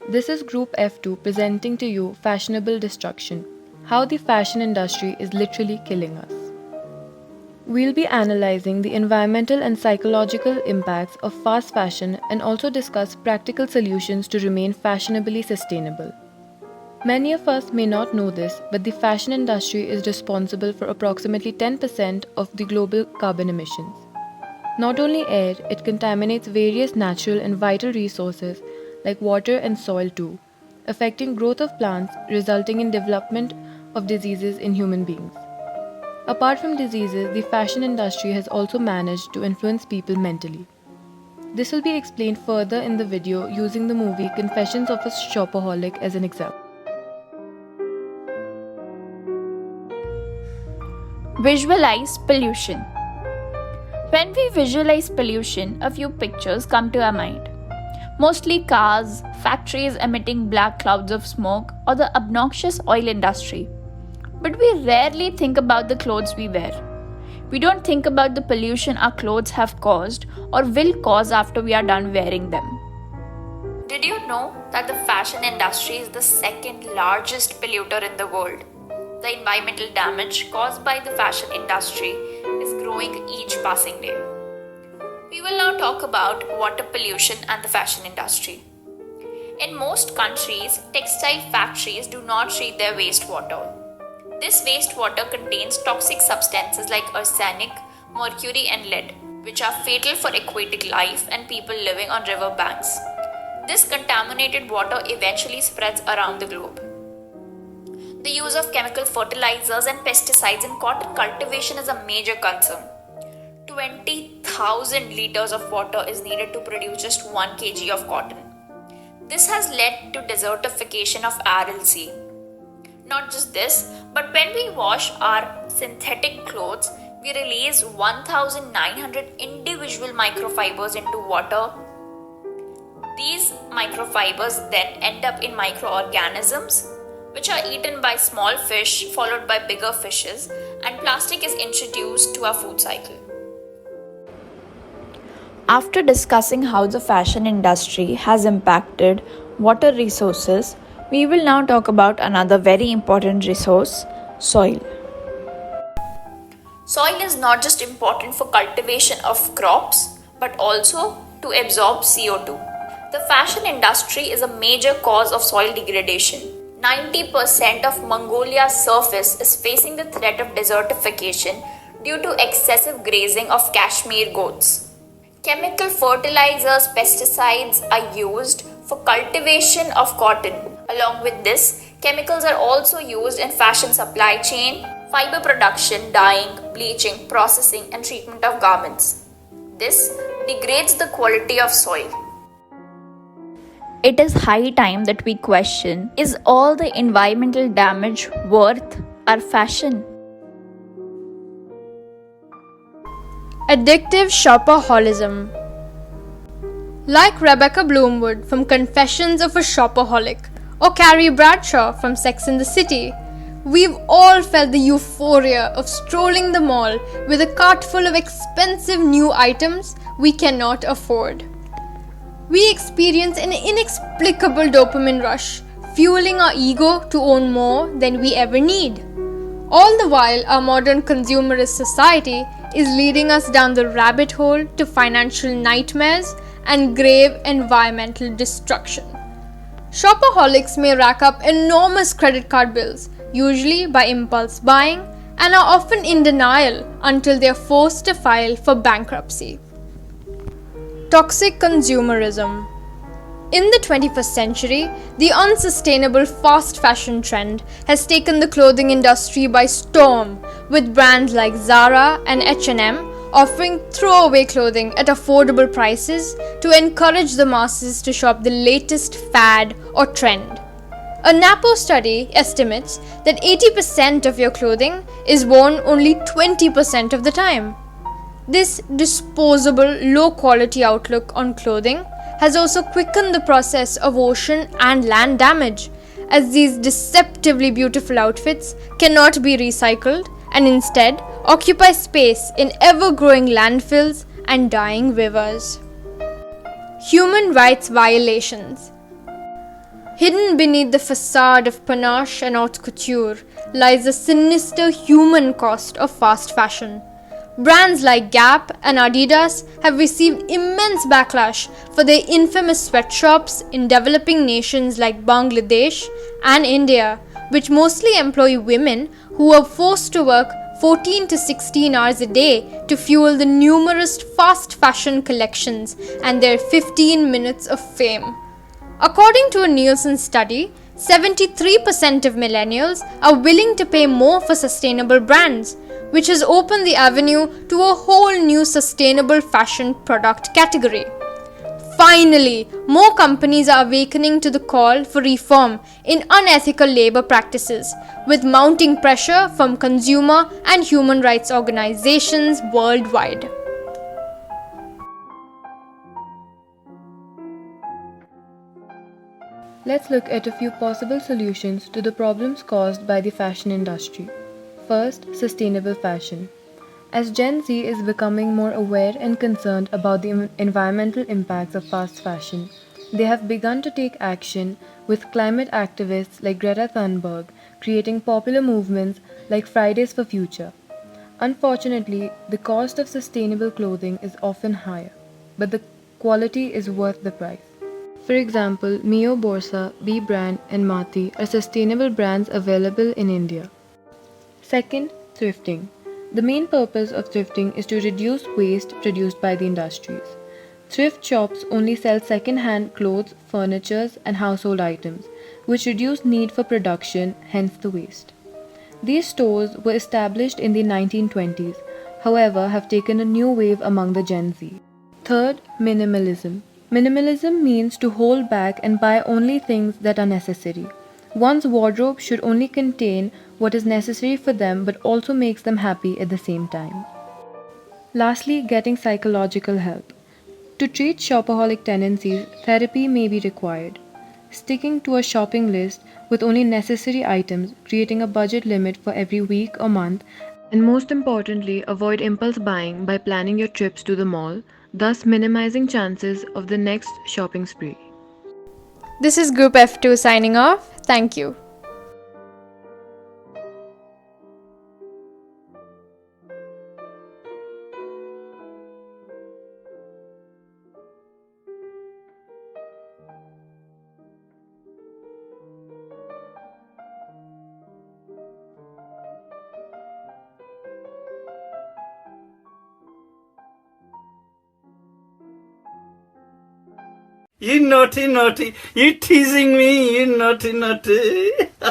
This is Group F2 presenting to you Fashionable Destruction, how the fashion industry is literally killing us. We'll be analyzing the environmental and psychological impacts of fast fashion and also discuss practical solutions to remain fashionably sustainable. Many of us may not know this, but the fashion industry is responsible for approximately 10% of the global carbon emissions. Not only air, it contaminates various natural and vital resources like water and soil too, affecting growth of plants, resulting in development of diseases in human beings. Apart from diseases, the fashion industry has also managed to influence people mentally. This will be explained further in the video using the movie Confessions of a Shopaholic as an example. Visualize pollution. When we visualize pollution, a few pictures come to our mind. Mostly cars, factories emitting black clouds of smoke, or the obnoxious oil industry. But we rarely think about the clothes we wear. We don't think about the pollution our clothes have caused or will cause after we are done wearing them. Did you know that the fashion industry is the second largest polluter in the world? The environmental damage caused by the fashion industry is growing each passing day. We will now talk about water pollution and the fashion industry. In most countries, textile factories do not treat their wastewater. This wastewater contains toxic substances like arsenic, mercury, and lead, which are fatal for aquatic life and people living on river banks. This contaminated water eventually spreads around the globe. The use of chemical fertilizers and pesticides in cotton cultivation is a major concern. 20,000 liters of water is needed to produce just 1 kg of cotton. This has led to desertification of Aral Sea. Not just this, but when we wash our synthetic clothes, we release 1,900 individual microfibers into water. These microfibers then end up in microorganisms, which are eaten by small fish followed by bigger fishes, and plastic is introduced to our food cycle. After discussing how the fashion industry has impacted water resources, we will now talk about another very important resource, soil. Soil is not just important for cultivation of crops, but also to absorb CO2. The fashion industry is a major cause of soil degradation. 90% of Mongolia's surface is facing the threat of desertification due to excessive grazing of Kashmir goats. Chemical fertilizers, pesticides are used for cultivation of cotton. Along with this, chemicals are also used in fashion supply chain, fiber production, dyeing, bleaching, processing, and treatment of garments. This degrades the quality of soil. It is high time that we question, is all the environmental damage worth our fashion? Addictive shopaholicism. Like Rebecca Bloomwood from Confessions of a Shopaholic or Carrie Bradshaw from Sex and the City, we've all felt the euphoria of strolling the mall with a cart full of expensive new items we cannot afford. We experience an inexplicable dopamine rush, fueling our ego to own more than we ever need. All the while, our modern consumerist society is leading us down the rabbit hole to financial nightmares and grave environmental destruction. Shopaholics may rack up enormous credit card bills, usually by impulse buying, and are often in denial until they are forced to file for bankruptcy. Toxic consumerism. In the 21st century, the unsustainable fast fashion trend has taken the clothing industry by storm, with brands like Zara and H&M offering throwaway clothing at affordable prices to encourage the masses to shop the latest fad or trend. A NAPO study estimates that 80% of your clothing is worn only 20% of the time. This disposable, low-quality outlook on clothing has also quickened the process of ocean and land damage, as these deceptively beautiful outfits cannot be recycled and instead occupy space in ever-growing landfills and dying rivers. Human rights violations. Hidden beneath the facade of panache and haute couture lies the sinister human cost of fast fashion. Brands like Gap and Adidas have received immense backlash for their infamous sweatshops in developing nations like Bangladesh and India, which mostly employ women who are forced to work 14 to 16 hours a day to fuel the numerous fast fashion collections and their 15 minutes of fame. According to a Nielsen study, 73% of millennials are willing to pay more for sustainable brands, which has opened the avenue to a whole new sustainable fashion product category. Finally, more companies are awakening to the call for reform in unethical labor practices, with mounting pressure from consumer and human rights organizations worldwide. Let's look at a few possible solutions to the problems caused by the fashion industry. First, sustainable fashion. As Gen Z is becoming more aware and concerned about the environmental impacts of fast fashion, they have begun to take action, with climate activists like Greta Thunberg creating popular movements like Fridays for Future. Unfortunately, the cost of sustainable clothing is often higher, but the quality is worth the price. For example, Mio Borsa, B Brand, and Mati are sustainable brands available in India. Second, thrifting. The main purpose of thrifting is to reduce waste produced by the industries. Thrift shops only sell second-hand clothes, furniture, and household items, which reduce need for production, hence the waste. These stores were established in the 1920s, however, have taken a new wave among the Gen Z. Third, minimalism. Minimalism means to hold back and buy only things that are necessary. One's wardrobe should only contain what is necessary for them but also makes them happy at the same time. Lastly, getting psychological help. To treat shopaholic tendencies, therapy may be required. Sticking to a shopping list with only necessary items, creating a budget limit for every week or month, and most importantly, avoid impulse buying by planning your trips to the mall, thus minimizing chances of the next shopping spree. This is Group F2 signing off. Thank you. You naughty, naughty. You teasing me, you naughty, naughty.